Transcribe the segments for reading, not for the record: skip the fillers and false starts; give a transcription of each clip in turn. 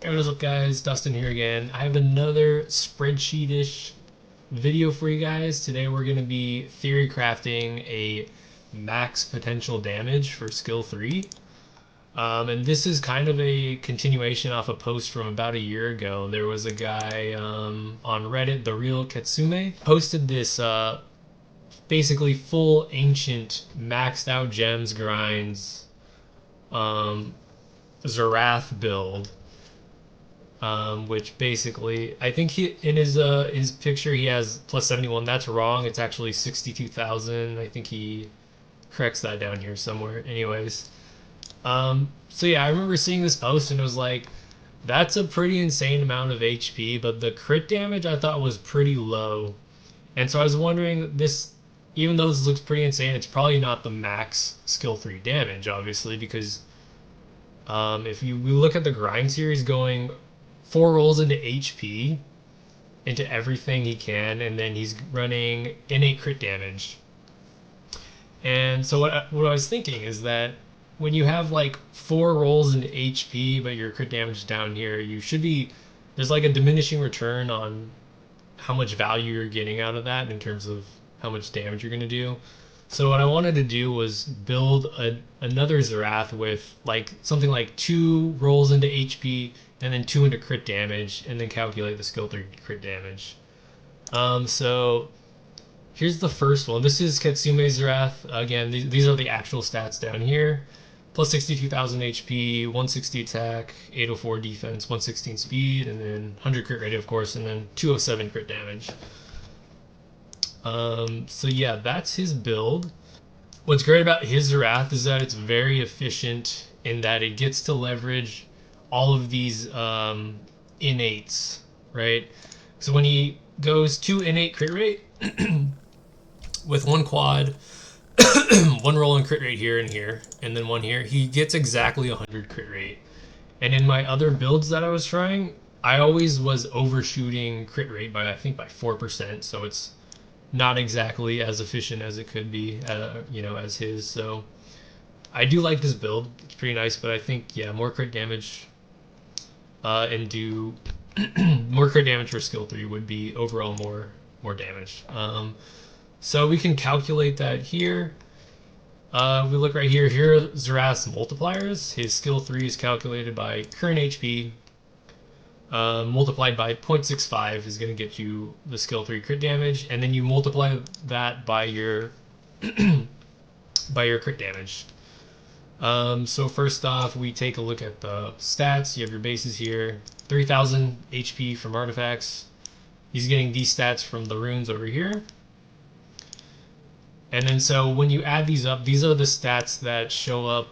Hey, what is up, guys? Dustin here again. I have another spreadsheet-ish video for you guys. Today we're going to be theory crafting a max potential damage for skill 3. And this is kind of a continuation off a post from about a year ago. There was a guy on Reddit, the real Katsume, posted this basically full ancient maxed out gems grinds Zerath build, which basically I think he in his picture he has plus 71. That's wrong. It's actually 62,000. I think he corrects that down here somewhere. Anyways, so yeah, I remember seeing this post and it was like, that's a pretty insane amount of HP, but the crit damage I thought was pretty low, and so I was wondering this. Even though this looks pretty insane, it's probably not the max skill 3 damage, obviously, because if we look at the grind series going 4 rolls into HP into everything he can, and then he's running innate crit damage. And so what I was thinking is that when you have like 4 rolls into HP, but your crit damage is down here, you should be there's like a diminishing return on how much value you're getting out of that in terms of how much damage you're going to do. So what I wanted to do was build another Zerath with like something like 2 rolls into HP and then 2 into crit damage, and then calculate the skill 3 crit damage. So here's the first one. This is Katsume Zerath. Again, these are the actual stats down here. Plus 62,000 HP, 160 attack, 804 defense, 116 speed, and then 100 crit rate, of course, and then 207 crit damage. So yeah, that's his build. What's great about his Zerath is that it's very efficient in that it gets to leverage all of these innates, right? So when he goes 2 innate crit rate with 1 quad, 1 roll in crit rate here and here, and then 1 here, he gets exactly 100 crit rate. And in my other builds that I was trying, I always was overshooting crit rate by, I think, by 4%, so it's not exactly as efficient as it could be, as his. So I do like this build. It's pretty nice, but I think, yeah, more crit damage and do more crit damage for skill 3 would be overall more damage. So we can calculate that here. We look right here. Here are Zerath's multipliers. His skill 3 is calculated by current HP multiplied by 0.65 is going to get you the skill 3 crit damage, and then you multiply that by your crit damage. So first off, we take a look at the stats. You have your bases here. 3,000 HP from artifacts. He's getting these stats from the runes over here. And then so when you add these up, these are the stats that show up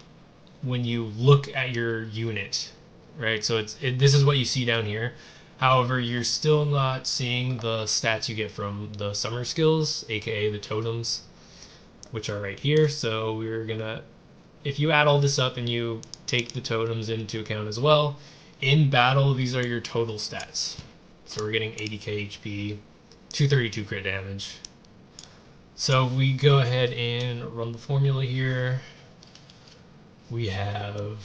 when you look at your unit, right? So this is what you see down here. However, you're still not seeing the stats you get from the summer skills, aka the totems, which are right here. So we're gonna, if you add all this up and you take the totems into account as well, in battle, these are your total stats. So we're getting 80k HP, 232 crit damage. So we go ahead and run the formula here. We have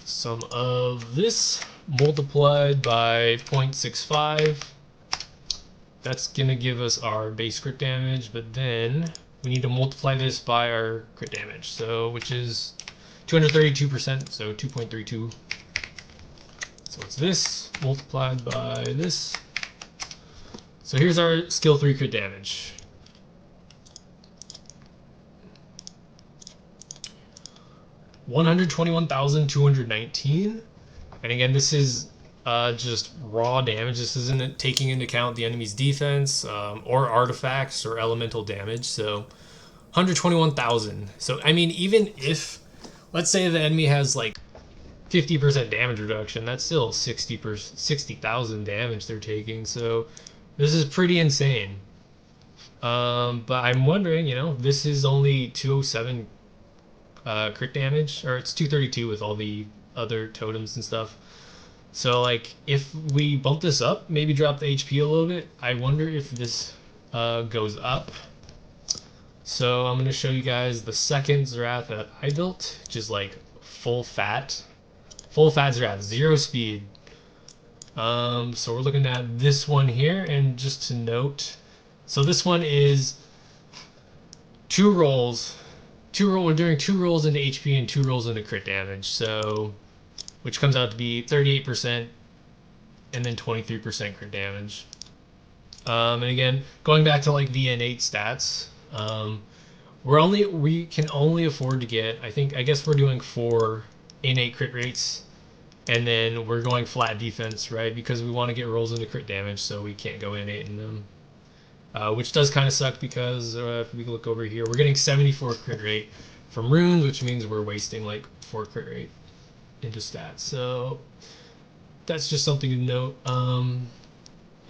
some of this multiplied by 0.65. That's going to give us our base crit damage, but then we need to multiply this by our crit damage, so which is 232%, so 2.32. So it's this multiplied by this. So here's our skill 3 crit damage. 121,219. And again, this is just raw damage. This isn't taking into account the enemy's defense or artifacts or elemental damage. So 121,000. So I mean, even if, let's say the enemy has like 50% damage reduction, that's still 60,000 damage they're taking. So this is pretty insane. But I'm wondering, this is only 207 crit damage, or it's 232 with all the other totems and stuff. So like, if we bump this up, maybe drop the HP a little bit, I wonder if this goes up. So I'm going to show you guys the second Zerath that I built, which is like full fat. full fat Zerath, 0 speed. So we're looking at this one here, and just to note, so this one is 2 rolls. We're doing 2 rolls into HP and 2 rolls into crit damage, so which comes out to be 38% and then 23% crit damage. And again, going back to like the innate stats, we can only afford to get, I guess we're doing 4 innate crit rates, and then we're going flat defense, right? Because we want to get rolls into crit damage, so we can't go innate in them. Which does kind of suck because if we look over here, we're getting 74 crit rate from runes, which means we're wasting like 4 crit rate into stats. So that's just something to note.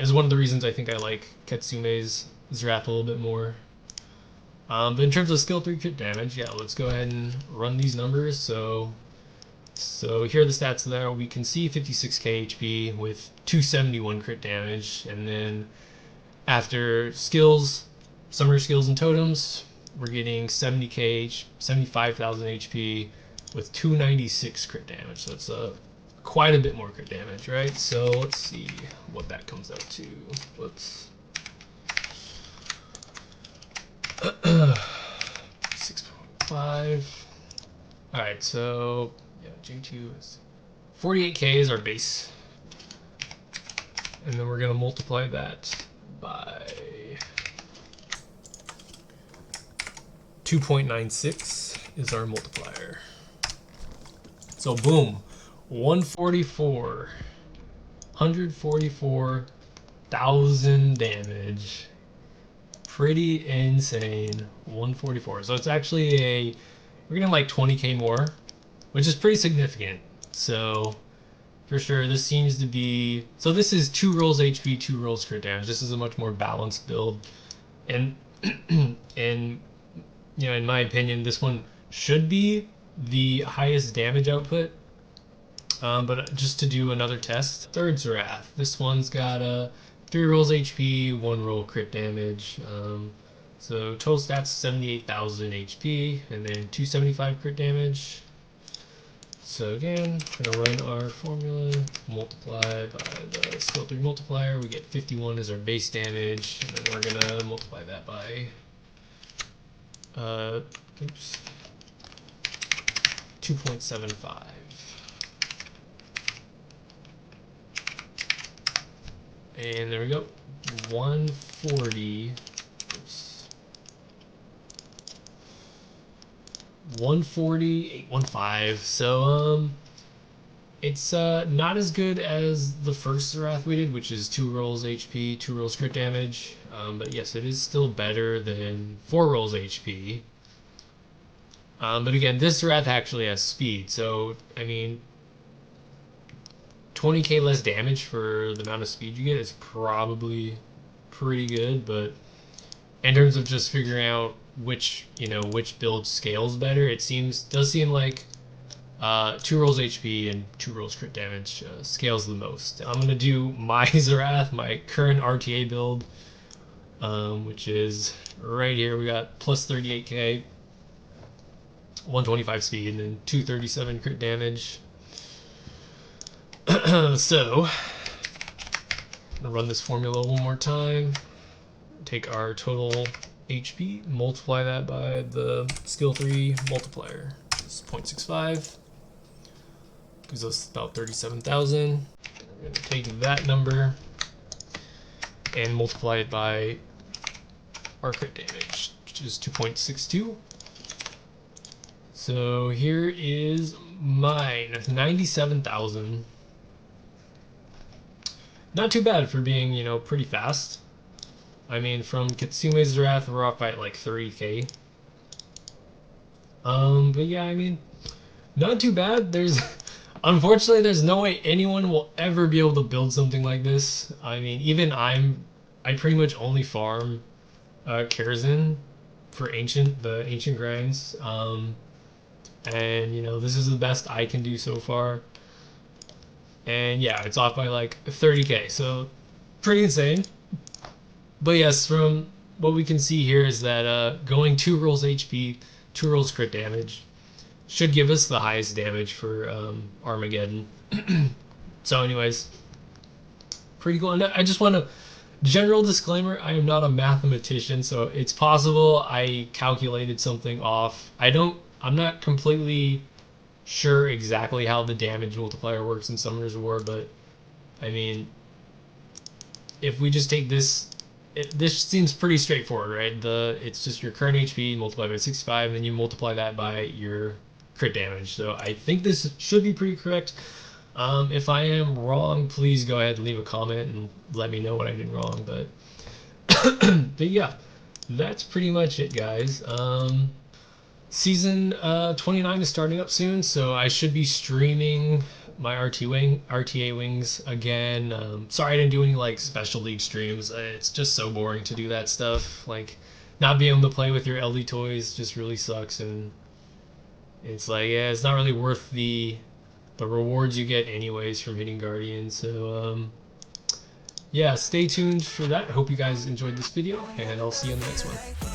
Is one of the reasons I think I like Ketsume's Zerath a little bit more. But in terms of skill 3 crit damage, yeah, let's go ahead and run these numbers. So here are the stats there. We can see 56k HP with 271 crit damage, and then after skills, summoner skills and totems, we're getting 70k, 75,000 HP with 296 crit damage. So it's quite a bit more crit damage, right? So let's see what that comes out to. Whoops. 6.5. All right, so yeah, J2 is 48k is our base, and then we're gonna multiply that by 2.96 is our multiplier. So boom, 144,000 damage. Pretty insane. 144. So it's actually we're getting like 20k more, which is pretty significant. So for sure, this seems to be, so this is 2 rolls HP, 2 rolls crit damage. This is a much more balanced build, and and in my opinion, this one should be the highest damage output. But just to do another test, third Zerath. This one's got 3 rolls HP, 1 roll crit damage. So total stats 78,000 HP, and then 275 crit damage. So again, we're gonna run our formula, multiply by the skill 3 multiplier. We get 51 as our base damage, and then we're gonna multiply that by 2.75. And there we go, 140. Oops. 140,815. So it's not as good as the first Zerath we did, which is 2 rolls HP, 2 rolls crit damage. But yes, it is still better than 4 rolls HP. But again, this Zerath actually has speed, so I mean, 20k less damage for the amount of speed you get is probably pretty good. But in terms of just figuring out which build scales better, it does seem like 2 rolls HP and 2 rolls crit damage scales the most. I'm gonna do my Zerath, my current RTA build, which is right here. We got plus 38k, 125 speed, and then 237 crit damage. So I'm gonna run this formula one more time. Take our total HP, multiply that by the skill 3 multiplier. It's 0.65. Gives us about 37,000. We're going to take that number and multiply it by our crit damage, which is 2.62. So here is mine, 97,000. Not too bad for being, pretty fast. I mean, from Kitsume's Zerath, we're off by like 30k. But yeah, I mean, not too bad. Unfortunately, there's no way anyone will ever be able to build something like this. I mean, even I pretty much only farm Kerosene for the ancient grinds. And this is the best I can do so far. And yeah, it's off by like 30k, so pretty insane. But yes, from what we can see here is that going 2 rolls HP, 2 rolls crit damage should give us the highest damage for Armageddon. So anyways, pretty cool. And I just want to general disclaimer, I am not a mathematician, so it's possible I calculated something off. I'm not completely sure exactly how the damage multiplier works in Summoner's War, but I mean, if we just take this, this seems pretty straightforward, right? It's just your current HP multiplied by 65, and then you multiply that by your crit damage. So I think this should be pretty correct. If I am wrong, please go ahead and leave a comment and let me know what I did wrong. But but yeah, that's pretty much it, guys. Season 29 is starting up soon, so I should be streaming my RTA wings again. Sorry I didn't do any like special league streams. It's just so boring to do that stuff. Like not being able to play with your LD toys just really sucks, and it's like yeah, it's not really worth the rewards you get anyways from hitting Guardian. So yeah, stay tuned for that. I hope you guys enjoyed this video, and I'll see you in the next one.